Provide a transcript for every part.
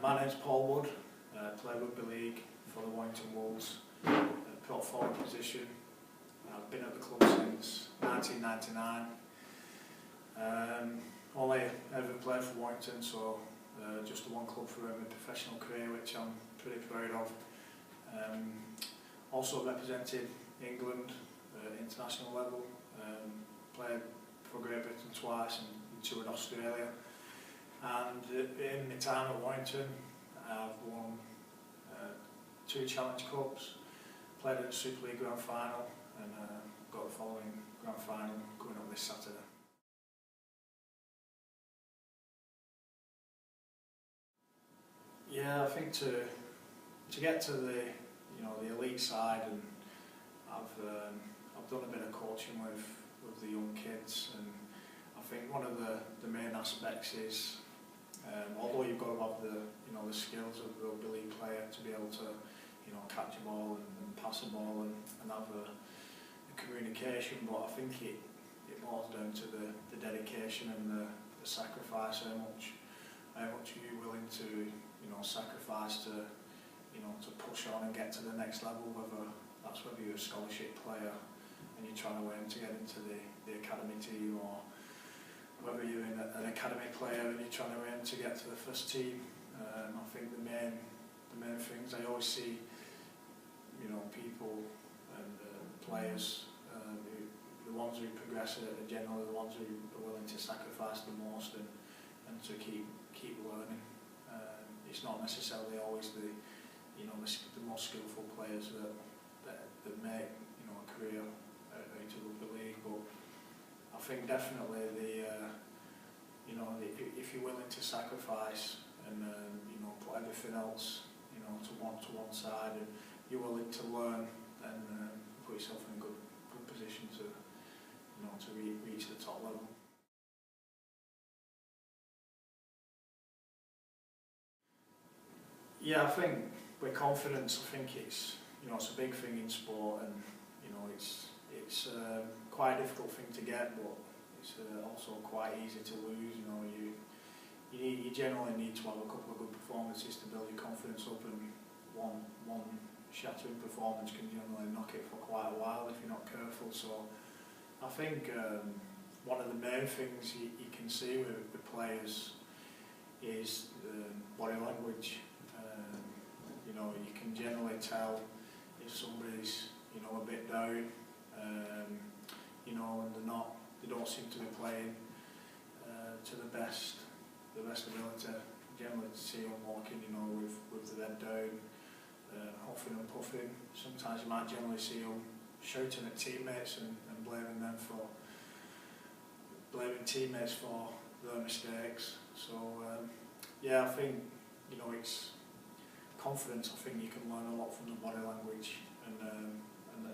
My name's Paul Wood, play rugby league for the Warrington Wolves, prop forward position. I've been at the club since 1999. Only ever played for Warrington, so just the one club for my professional career, which I'm pretty proud of. Also represented England at international level, played for Great Britain twice and toured Australia. And in my time at Warrington, I've won 2 Challenge Cups, played in the Super League Grand Final, and got the following Grand Final coming up this Saturday. Yeah, I think to get to the the elite side, and I've done a bit of coaching with the young kids, and I think one of the main aspects is although you've got to have the skills of a rugby league player to be able to catch a ball and pass a ball and have a communication, but I think it boils down to the dedication and the sacrifice. How much are you willing to sacrifice to push on and get to the next level, whether you're a scholarship player and you're trying to aim to get into the academy team, or whether you're an academy player and you're trying to aim to get to the first team. I think the main things I always see, people and players, the ones who progress are generally the ones who are willing to sacrifice the most and to keep learning. It's not necessarily always the most skillful players that make a career out of rugby league, but I think definitely if you're willing to sacrifice and put everything else to one side, and you're willing to learn, then put yourself in a good position to reach the top level. Yeah, I think with confidence, I think it's it's a big thing in sport, and it's quite a difficult thing to get, but it's also quite easy to lose. You generally need to have a couple of good performances to build your confidence up, and one shattering performance can generally knock it for quite a while if you're not careful. So I think one of the main things you can see with the players is body language. You can generally tell if somebody's a bit down, and they don't seem to be playing to the best ability. Generally see them walking, with the head down, huffing and puffing. Sometimes you might generally see them shouting at teammates and blaming teammates for their mistakes. So yeah, I think it's confidence. I think you can learn a lot from the body language and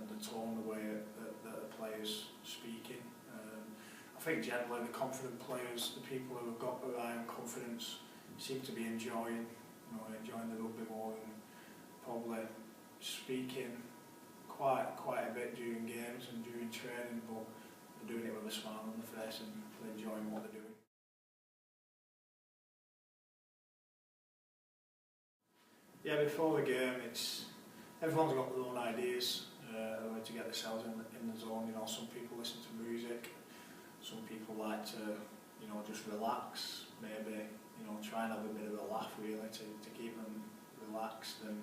the tone, the way that the players speaking. I think generally the confident players, the people who have got the high confidence, seem to be enjoying the rugby more, and probably speaking quite a bit during games and during training, but they're doing it with a smile on their face and they're enjoying what they're doing. Yeah, before the game, everyone's got their own ideas how to get themselves in the zone. Some people listen to music, some people like to just relax, maybe try and have a bit of a laugh really to keep them relaxed, and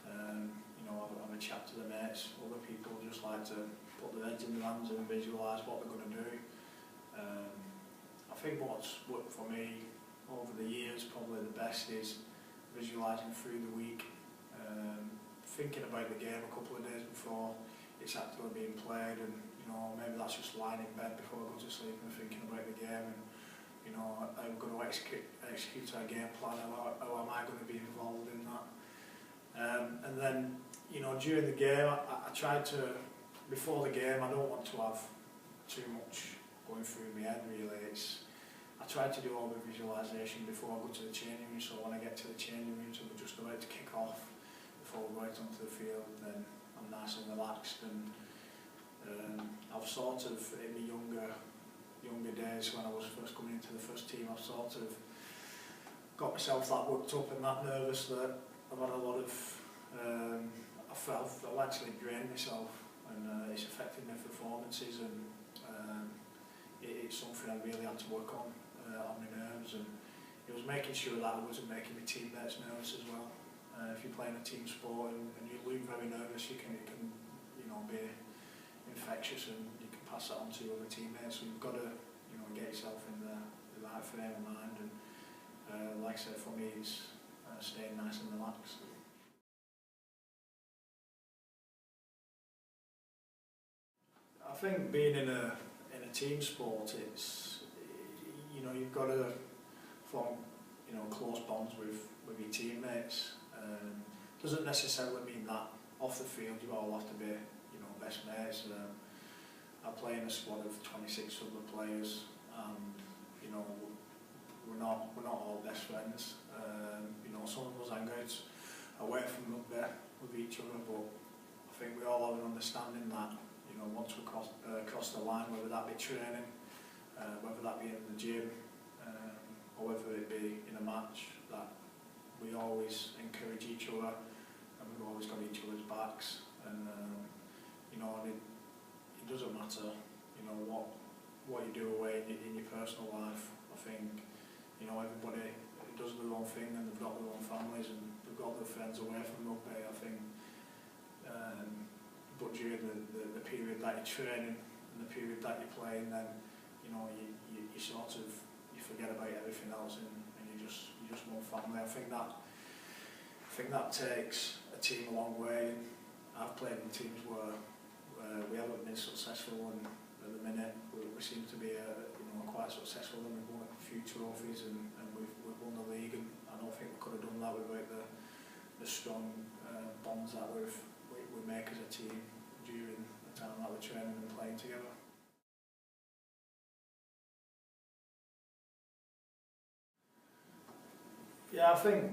have a chat to the mates. Other people just like to put their heads in their hands and visualise what they're going to do. I think what's worked for me over the years, probably the best, is visualising through the week, thinking about the game a couple of days before it's actually being played, and maybe that's just lying in bed before I go to sleep and thinking about the game, and I'm going to execute our game plan. How am I going to be involved in that? And then during the game, I try to, before the game, I don't want to have too much going through my head really. I try to do all the visualisation before I go to the changing room, so when I get to the changing room, so we're just about to kick off, before we go out onto the field, then I'm nice and relaxed. And I've sort of, in my younger days when I was first coming into the first team, I've sort of got myself that worked up and that nervous that I've had a lot of, I've actually drained myself, and it's affected my performances, and it's something I really had to work on my nerves, and it was making sure that I wasn't making my teammates nervous as well. If you're playing a team sport and you look very nervous, it can be infectious, and you can pass that on to other teammates. So you've got to get yourself in the right frame of mind, and like I said, for me it's staying nice and relaxed. I think being in a team sport, it's you've got to form close bonds with your teammates. Doesn't necessarily mean that off the field you all have to be best mates. I play in a squad of 26 other players, and we're not all best friends. Some of us hang out away from rugby with each other, but I think we all have an understanding that once we cross the line, whether that be training, whether that be in the gym, or whether it be in a match, that we always encourage each other, and we've always got each other's backs, and it doesn't matter what you do away in your personal life. I think everybody does their own thing, and they've got their own families, and they've got their friends away from rugby. I think but during the period that you're training and the period that you're playing, then you sort of forget about everything else, and you just one family. I think that takes a team a long way. And I've played in teams where we haven't been successful, and at the minute we seem to be quite successful, and we've won a few trophies, and we've won the league, and I don't think we could have done that without the strong bonds that we make as a team during the time that we're training and playing together. Yeah, I think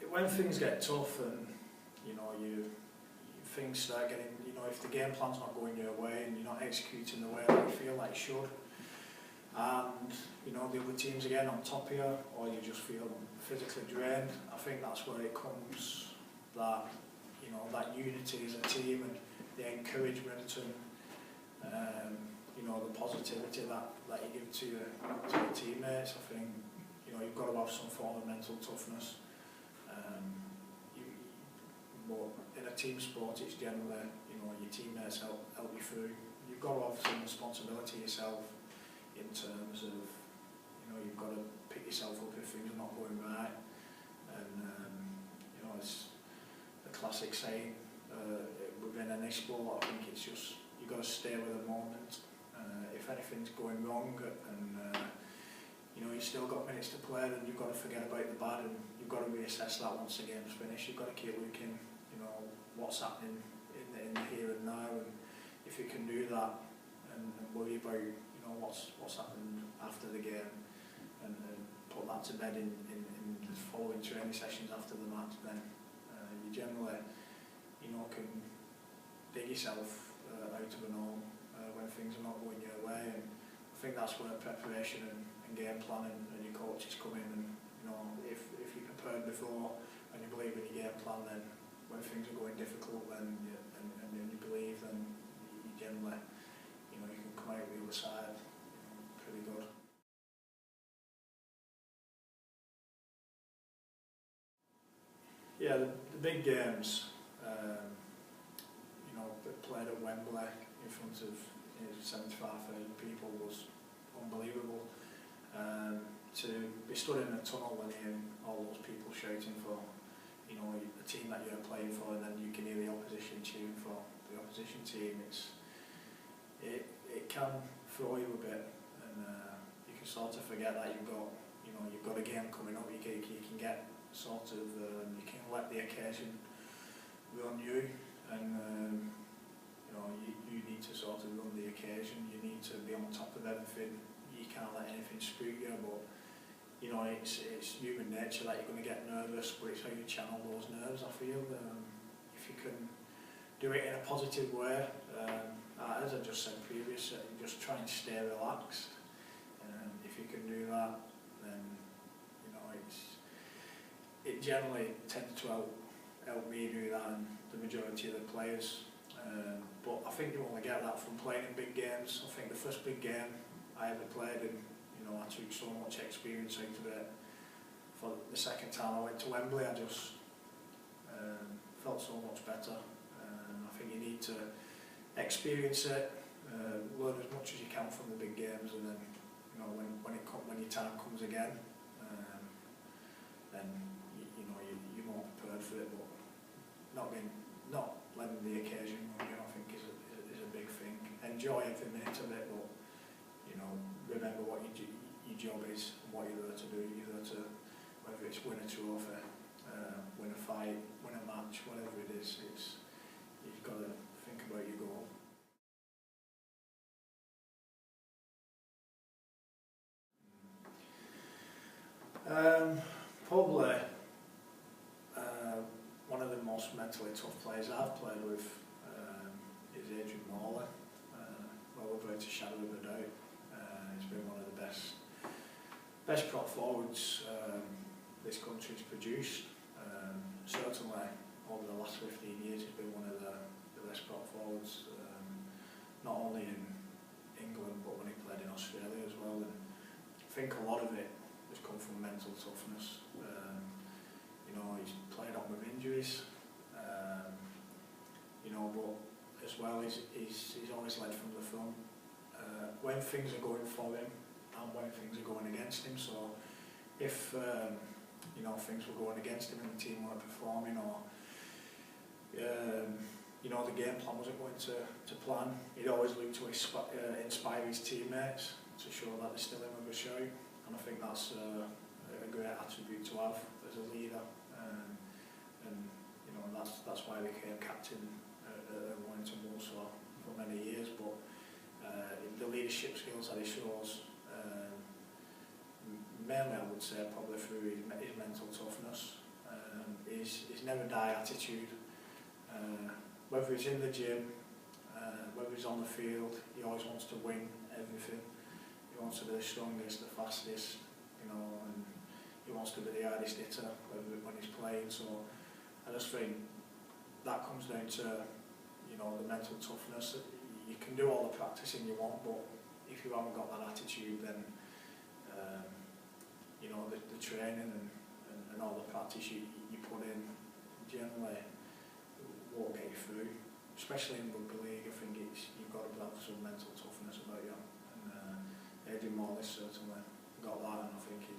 when things get tough, and things start getting, if the game plan's not going your way and you're not executing the way that you feel like you should, and the other teams are getting on top of you, or you just feel physically drained, I think that's where it comes, that that unity as a team, and the encouragement, and the positivity that you give to your teammates. I think you've got to have some form of mental toughness. But in a team sport, it's generally your teammates help you through. You've got to have some responsibility yourself in terms of you've got to pick yourself up if things are not going right, and it's the classic saying within any sport. I think it's just you've got to stay with the moment. If anything's going wrong, and you've still got minutes to play, then you've got to forget about the bad, and you've got to reassess that once the game's finished. You've got to keep looking what's happening in the here and now, and if you can do that, and worry about what's happened after the game, and put that to bed in the following training sessions after the match, then you generally can dig yourself out of a norm when things are not going your way. And I think that's where preparation and game planning and your coaches come in, and if you're prepared before and you believe in your game plan, then when things are going difficult, then and you believe, then you generally you can come out the other side pretty good. Yeah, the big games that played at Wembley in front of 75,000 people was unbelievable. To be stood in a tunnel and hearing all those people shouting for the team that you're playing for, and then you can hear the opposition cheering for the opposition team, it can throw you a bit, and you can sort of forget that you've got a game coming up. You can get sort of you can let the occasion run you, and you need to sort of run the occasion. You need to be on top of everything. You can't let anything spook you, but it's human nature that you're going to get nervous, but it's how you channel those nerves, I feel. If you can do it in a positive way, as I just said previously, just try and stay relaxed. If you can do that, then it generally tends to help me do that and the majority of the players. But I think you only get that from playing in big games. I think the first big game I ever played in, I took so much experience out of it. For the second time I went to Wembley, I just felt so much better. I think you need to experience it, learn as much as you can from the big games, and then when your time comes again, then you're more prepared for it. But not letting the occasion run you, I think is a big thing. Enjoy every minute of it, but remember what your job is and what you're there to do. You're there to, whether it's win a trophy, win a fight, win a match, whatever it is, you've got to think about your goal. Probably one of the most mentally tough players I've played with is Adrian Morley. Well, without a shadow of a doubt, he's been one of the best prop forwards this country's produced. Certainly over the last 15 years he's been one of the best prop forwards, not only in England but when he played in Australia as well. And I think a lot of it has come from mental toughness. He's played on with injuries, but as well he's always led from the front when things are going for him and when things are going against him. So if things were going against him and the team weren't performing, or the game plan wasn't going to plan, he'd always look to inspire his teammates to show that they're still in with a shout. And I think that's a great attribute to have as a leader, and that's why he became captain at Warrington Wolves for many years. But the leadership skills that he shows, mainly I would say probably through his mental toughness, his never die attitude. Whether he's in the gym, whether he's on the field, he always wants to win everything. He wants to be the strongest, the fastest, and he wants to be the hardest hitter when he's playing. So I just think that comes down to the mental toughness. You can do all the practicing you want, but if you haven't got that attitude, then the training and all the practice you put in generally won't get you through. Especially in rugby league, I think you've got to have some mental toughness about you. And Adrian Morley certainly got that, and I think he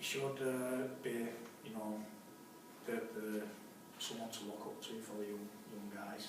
should be someone to look up to for the young guys.